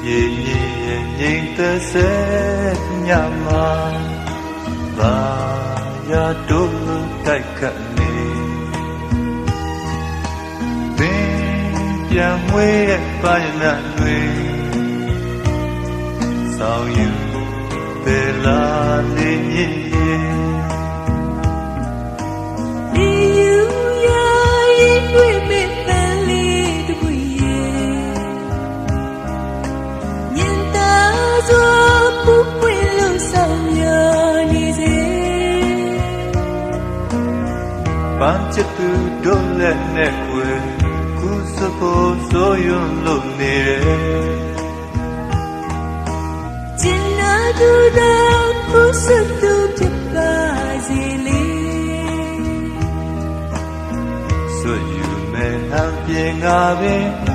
ရေရဲ့ငြိမ်သက်စေညမှာသာရတို့တိုက်ခတ်နေပင်ပြန်မွေးရဲ့ပါရဏတွေဆောင်ယူပေလာနေပန်းချစ်သူတို့လည်းနဲ့ွယ်ခုစဖို့ဆိုရွံ့လို့နေတယ်ကျင်နာသူတော့ခုစသူဖြစ်ပါစေလေဆွယူမဲ့အပြင်ငါပင်